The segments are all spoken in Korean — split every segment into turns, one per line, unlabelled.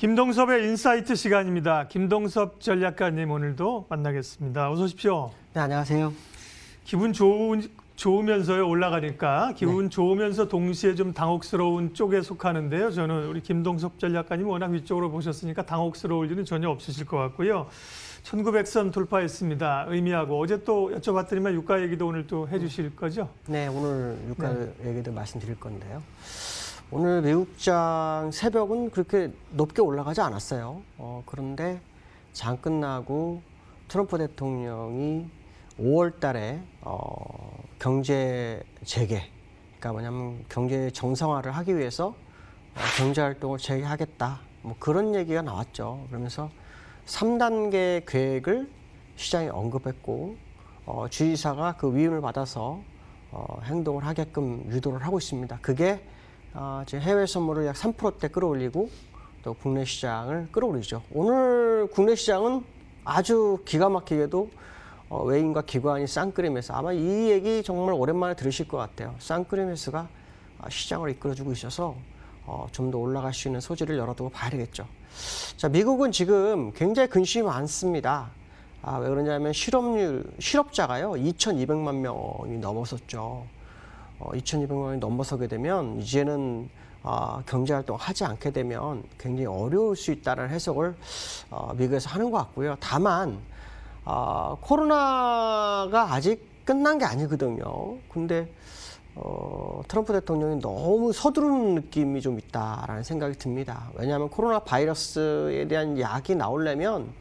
김동섭의 인사이트 시간입니다. 김동섭 전략가님 오늘도 만나겠습니다. 어서 오십시오.
네, 안녕하세요.
기분 좋으면서요 올라가니까 기분 좋으면서 동시에 좀 당혹스러운 쪽에 속하는데요. 저는 우리 김동섭 전략가님 워낙 위쪽으로 보셨으니까 당혹스러울 일은 전혀 없으실 것 같고요. 1900선 돌파했습니다. 의미하고 어제 또 여쭤봤더니만 유가 얘기도 오늘 또 해주실 거죠?
네, 오늘 유가 얘기도 말씀드릴 건데요. 오늘 미국장 새벽은 그렇게 높게 올라가지 않았어요. 그런데 장 끝나고 트럼프 대통령이 5월 달에 경제 재개, 그러니까 뭐냐면 경제 정상화를 하기 위해서 경제 활동을 재개하겠다. 뭐 그런 얘기가 나왔죠. 그러면서 3단계 계획을 시장에 언급했고 주지사가 그 위임을 받아서 행동을 하게끔 유도를 하고 있습니다. 그게 지금 해외 선물을 약 3%대 끌어올리고 또 국내 시장을 끌어올리죠. 오늘 국내 시장은 아주 기가 막히게도 외인과 기관이 쌍끌이면서 아마 이 얘기 정말 오랜만에 들으실 것 같아요. 쌍끌이면서가 시장을 이끌어주고 있어서 좀 더 올라갈 수 있는 소지를 열어두고 봐야 되겠죠. 자, 미국은 지금 굉장히 근심이 많습니다. 왜 그러냐면 실업자가요 2,200만 명이 넘어섰죠. 2,200만 명이 넘어서게 되면 이제는 경제활동 하지 않게 되면 굉장히 어려울 수 있다는 해석을 미국에서 하는 것 같고요. 다만 코로나가 아직 끝난 게 아니거든요. 근데 트럼프 대통령이 너무 서두르는 느낌이 좀 있다라는 생각이 듭니다. 왜냐하면 코로나 바이러스에 대한 약이 나오려면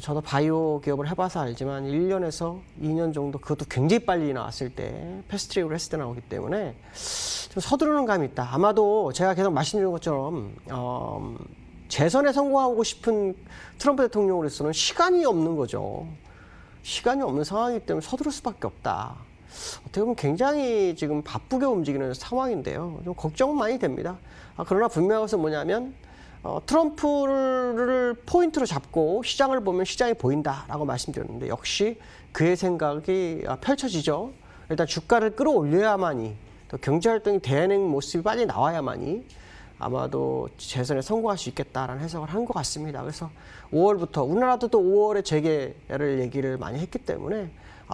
저도 바이오 기업을 해봐서 알지만 1년에서 2년 정도, 그것도 굉장히 빨리 나왔을 때 패스트트랙으로 했을 때 나오기 때문에 좀 서두르는 감이 있다. 아마도 제가 계속 말씀드린 것처럼 재선에 성공하고 싶은 트럼프 대통령으로서는 시간이 없는 거죠. 시간이 없는 상황이기 때문에 서두를 수밖에 없다. 어떻게 보면 굉장히 지금 바쁘게 움직이는 상황인데요. 좀 걱정은 많이 됩니다. 그러나 분명한 것은 뭐냐면 트럼프를 포인트로 잡고 시장을 보면 시장이 보인다라고 말씀드렸는데 역시 그의 생각이 펼쳐지죠. 일단 주가를 끌어올려야만이 또 경제활동이 대응하는 모습이 빨리 나와야만이 아마도 재선에 성공할 수 있겠다라는 해석을 한 것 같습니다. 그래서 5월부터 우리나라도 또 5월에 재개를 얘기를 많이 했기 때문에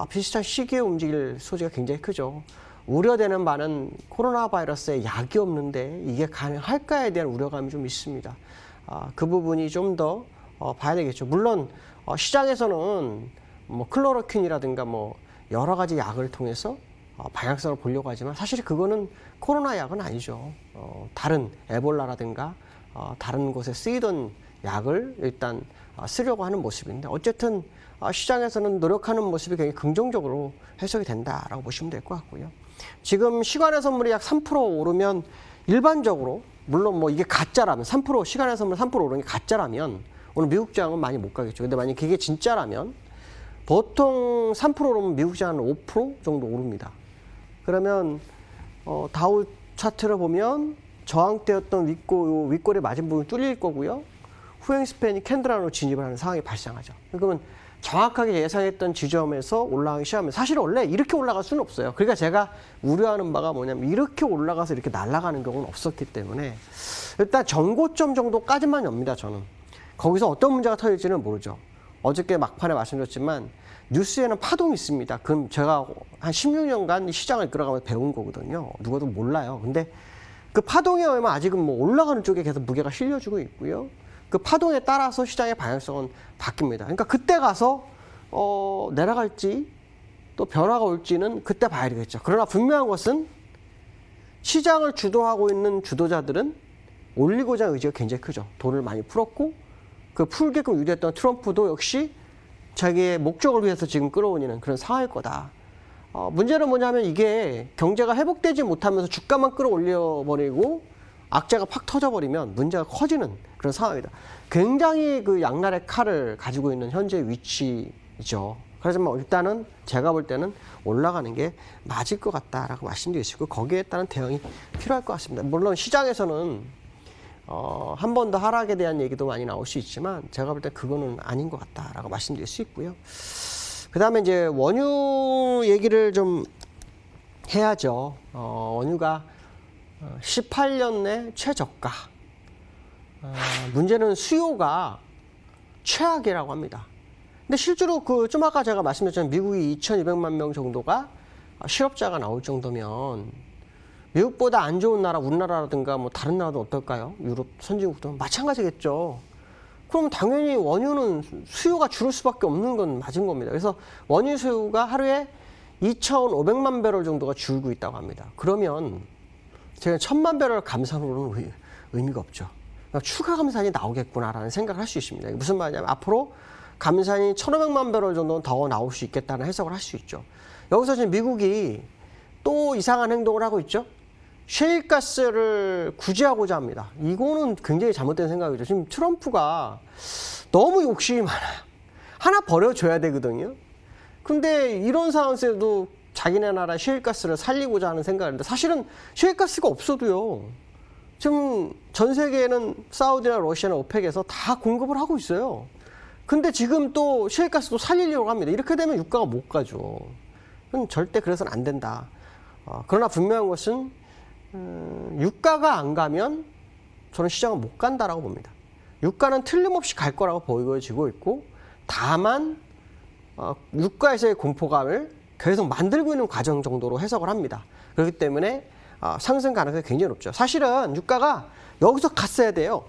비슷한 시기에 움직일 소지가 굉장히 크죠. 우려되는 바는 코로나 바이러스에 약이 없는데 이게 가능할까에 대한 우려감이 좀 있습니다. 그 부분이 좀 더 봐야 되겠죠. 물론 시장에서는 뭐 클로로퀸이라든가 뭐 여러 가지 약을 통해서 방향성을 보려고 하지만 사실 그거는 코로나 약은 아니죠. 다른 에볼라라든가 다른 곳에 쓰이던 약을 일단 쓰려고 하는 모습인데 어쨌든 시장에서는 노력하는 모습이 굉장히 긍정적으로 해석이 된다라고 보시면 될 것 같고요. 지금 시간의 선물이 약 3% 오르면 일반적으로 물론 뭐 이게 가짜라면 3% 시간의 선물 3% 오르는 게 가짜라면 오늘 미국 시장은 많이 못 가겠죠. 근데 만약 그게 진짜라면 보통 3% 오르면 미국 시장은 5% 정도 오릅니다. 그러면 다우 차트를 보면 저항대였던 윗골의 맞은 부분이 뚫릴 거고요. 후행 스팬이 캔들 안으로 진입을 하는 상황이 발생하죠. 그러면 정확하게 예상했던 지점에서 올라가기 시작하면 사실 원래 이렇게 올라갈 수는 없어요. 그러니까 제가 우려하는 바가 뭐냐면 이렇게 올라가서 이렇게 날아가는 경우는 없었기 때문에 일단 전고점 정도까지만 엽니다. 저는. 거기서 어떤 문제가 터질지는 모르죠. 어저께 막판에 말씀드렸지만 뉴스에는 파동이 있습니다. 그럼 제가 한 16년간 시장을 이끌어가면서 배운 거거든요. 누구도 몰라요. 근데 그 파동에 의하면 아직은 뭐 올라가는 쪽에 계속 무게가 실려주고 있고요. 그 파동에 따라서 시장의 방향성은 바뀝니다. 그러니까 그때 가서 내려갈지 또 변화가 올지는 그때 봐야 되겠죠. 그러나 분명한 것은 시장을 주도하고 있는 주도자들은 올리고자 하는 의지가 굉장히 크죠. 돈을 많이 풀었고 그 풀게끔 유도했던 트럼프도 역시 자기의 목적을 위해서 지금 끌어올리는 그런 상황일 거다. 문제는 뭐냐면 이게 경제가 회복되지 못하면서 주가만 끌어올려버리고 악재가 팍 터져버리면 문제가 커지는 그런 상황이다. 굉장히 그 양날의 칼을 가지고 있는 현재 위치이죠. 그렇지만 일단은 제가 볼 때는 올라가는 게 맞을 것 같다라고 말씀드릴 수 있고 거기에 따른 대응이 필요할 것 같습니다. 물론 시장에서는 한 번 더 하락에 대한 얘기도 많이 나올 수 있지만 제가 볼 때 그거는 아닌 것 같다라고 말씀드릴 수 있고요. 그 다음에 이제 원유 얘기를 좀 해야죠. 원유가 18년 내 최저가 문제는 수요가 최악이라고 합니다. 근데 실제로 좀 아까 제가 말씀드렸잖아요. 미국이 2,200만 명 정도가 실업자가 나올 정도면 미국보다 안 좋은 나라, 우리나라라든가 뭐 다른 나라도 어떨까요? 유럽 선진국도 마찬가지겠죠. 그럼 당연히 원유는 수요가 줄을 수밖에 없는 건 맞은 겁니다. 그래서 원유 수요가 하루에 2,500만 배럴 정도가 줄고 있다고 합니다. 그러면 제가 1,000만 배럴 감산으로는 의미가 없죠. 그러니까 추가 감산이 나오겠구나라는 생각을 할 수 있습니다. 무슨 말이냐면 앞으로 감산이 1,500만 배럴 정도는 더 나올 수 있겠다는 해석을 할 수 있죠. 여기서 지금 미국이 또 이상한 행동을 하고 있죠. 셰일가스를 구제하고자 합니다. 이거는 굉장히 잘못된 생각이죠. 지금 트럼프가 너무 욕심이 많아요. 하나 버려줘야 되거든요. 근데 이런 상황에서도 자기네 나라 셰일가스를 살리고자 하는 생각인데 사실은 셰일가스가 없어도요. 지금 전 세계에는 사우디나 러시아나 오펙에서 다 공급을 하고 있어요. 근데 지금 또 셰일가스도 살리려고 합니다. 이렇게 되면 유가가 못 가죠. 절대 그래서는 안 된다. 그러나 분명한 것은 유가가 안 가면 저는 시장은 못 간다라고 봅니다. 유가는 틀림없이 갈 거라고 보여지고 있고 다만 유가에서의 공포감을 계속 만들고 있는 과정 정도로 해석을 합니다. 그렇기 때문에 상승 가능성이 굉장히 높죠. 사실은 유가가 여기서 갔어야 돼요.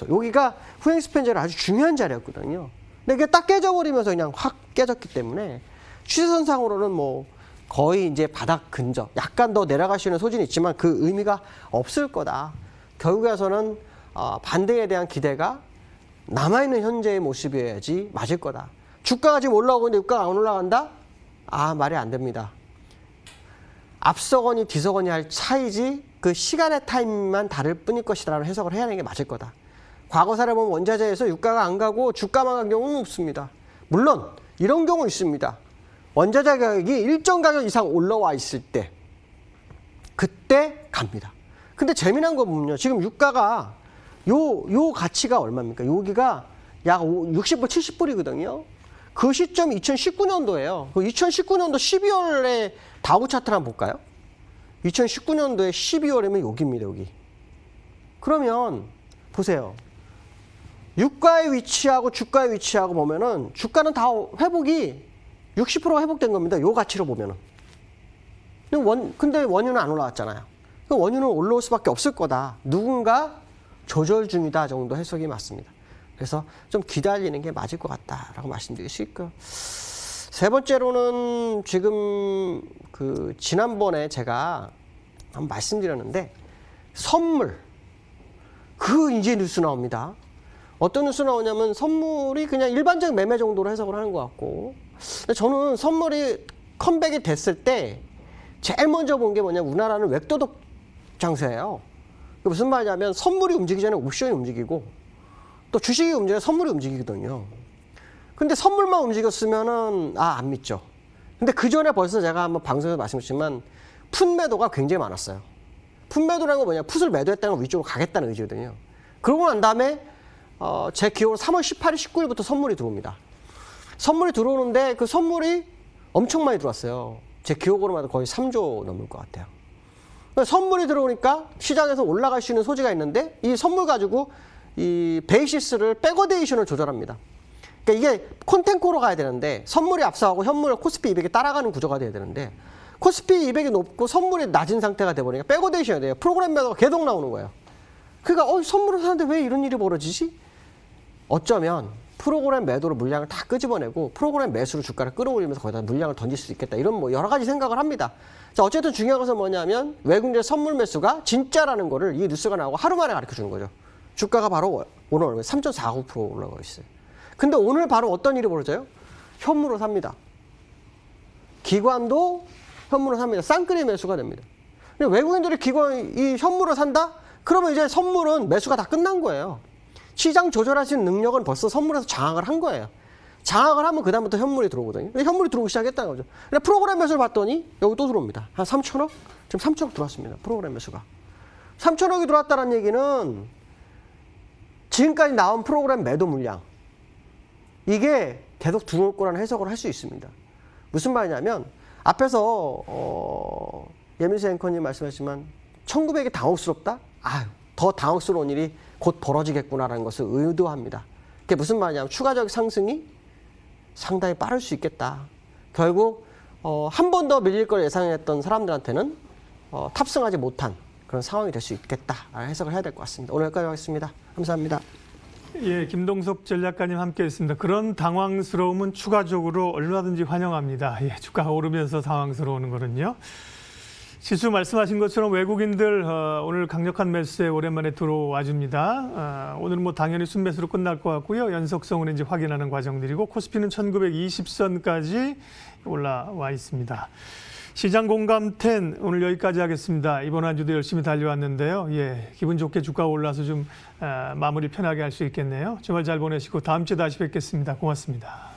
여기가 후행 스팬저의 아주 중요한 자리였거든요. 근데 이게 딱 깨져버리면서 그냥 확 깨졌기 때문에 추세선상으로는 뭐 거의 이제 바닥 근접, 약간 더 내려갈 수 있는 소진이 있지만 그 의미가 없을 거다. 결국에서는 반등에 대한 기대가 남아있는 현재의 모습이어야지 맞을 거다. 주가가 지금 올라오고 있는데 유가가 안 올라간다? 말이 안 됩니다. 앞서거니 뒤서거니 할 차이지 그 시간의 타임만 다를 뿐일 것이다라는 해석을 해야 하는 게 맞을 거다. 과거 사례 보면 원자재에서 유가가 안 가고 주가만 간 경우는 없습니다. 물론 이런 경우 있습니다. 원자재 가격이 일정 가격 이상 올라와 있을 때 그때 갑니다. 근데 재미난 거 보면요. 지금 유가가 요 가치가 얼마입니까? 여기가 약 60불, 70불이거든요. 그 시점이 2019년도예요. 그 2019년도 12월에 다우 차트를 한번 볼까요? 2019년도에 12월이면 여기입니다. 여기. 그러면 보세요. 유가의 위치하고 주가의 위치하고 보면은 주가는 다 회복이 60%가 회복된 겁니다. 요 가치로 보면은. 근데 원유는 안 올라왔잖아요. 원유는 올라올 수밖에 없을 거다. 누군가 조절 중이다 정도 해석이 맞습니다. 그래서 좀 기다리는 게 맞을 것 같다라고 말씀드릴 수 있고요. 세 번째로는 지금 지난번에 제가 한번 말씀드렸는데 선물 이제 뉴스 나옵니다. 어떤 뉴스 나오냐면 선물이 그냥 일반적 매매 정도로 해석을 하는 것 같고 근데 저는 선물이 컴백이 됐을 때 제일 먼저 본 게 뭐냐면 우리나라는 웹도덕 장세예요. 무슨 말이냐면 선물이 움직이기 전에 옵션이 움직이고 또 주식이 움직여야 선물이 움직이거든요. 근데 선물만 움직였으면은 안 믿죠. 근데 그 전에 벌써 제가 한번 방송에서 말씀드렸지만 풋 매도가 굉장히 많았어요. 풋 매도라는 건 뭐냐? 풋을 매도했다는 건 위쪽으로 가겠다는 의지거든요. 그러고 난 다음에 제 기억으로 3월 18일, 19일부터 선물이 들어옵니다. 선물이 들어오는데 그 선물이 엄청 많이 들어왔어요. 제 기억으로만 거의 3조 넘을 것 같아요. 선물이 들어오니까 시장에서 올라갈 수 있는 소지가 있는데 이 선물 가지고 이 베이시스를 백어데이션을 조절합니다. 그러니까 이게 콘텐코로 가야 되는데 선물이 앞서가고 현물 코스피 200이 따라가는 구조가 돼야 되는데 코스피 200이 높고 선물이 낮은 상태가 돼버리니까 백어데이션이 돼요. 프로그램 매도가 계속 나오는 거예요. 그러니까 선물을 사는데 왜 이런 일이 벌어지지? 어쩌면 프로그램 매도로 물량을 다 끄집어내고 프로그램 매수로 주가를 끌어올리면서 거기다 물량을 던질 수 있겠다. 이런 뭐 여러 가지 생각을 합니다. 자, 어쨌든 중요한 것은 뭐냐면 외국인의 선물 매수가 진짜라는 거를 이 뉴스가 나오고 하루 만에 가르쳐 주는 거죠. 주가가 바로 오늘 3.49% 올라가고 있어요. 근데 오늘 바로 어떤 일이 벌어져요? 현물로 삽니다. 기관도 현물로 삽니다. 쌍끌이 매수가 됩니다. 외국인들이 이 현물로 산다? 그러면 이제 선물은 매수가 다 끝난 거예요. 시장 조절할 수 있는 능력은 벌써 선물에서 장악을 한 거예요. 장악을 하면 그다음부터 현물이 들어오거든요. 근데 현물이 들어오기 시작했다는 거죠. 근데 프로그램 매수를 봤더니 여기 또 들어옵니다. 한 3천억? 지금 3천억 들어왔습니다. 프로그램 매수가. 3천억이 들어왔다는 얘기는 지금까지 나온 프로그램 매도 물량 이게 계속 들어올 거라는 해석을 할 수 있습니다. 무슨 말이냐면 앞에서 예민수 앵커님 말씀하셨지만 1900이 당혹스럽다? 더 당혹스러운 일이 곧 벌어지겠구나라는 것을 의도합니다. 그게 무슨 말이냐면 추가적 상승이 상당히 빠를 수 있겠다. 결국 한 번 더 밀릴 걸 예상했던 사람들한테는 탑승하지 못한 그런 상황이 될 수 있겠다라는 해석을 해야 될 것 같습니다. 오늘 여기까지 하겠습니다. 감사합니다.
예, 김동섭 전략가님 함께했습니다. 그런 당황스러움은 추가적으로 얼마든지 환영합니다. 예, 주가가 오르면서 당황스러우는 거는요. 지수 말씀하신 것처럼 외국인들 오늘 강력한 매수에 오랜만에 들어와 줍니다. 오늘은 뭐 당연히 순매수로 끝날 것 같고요. 연속성은 이제 확인하는 과정들이고 코스피는 1920선까지 올라와 있습니다. 시장 공감 10 오늘 여기까지 하겠습니다. 이번 한 주도 열심히 달려왔는데요. 예, 기분 좋게 주가가 올라서 좀 마무리 편하게 할 수 있겠네요. 주말 잘 보내시고 다음 주에 다시 뵙겠습니다. 고맙습니다.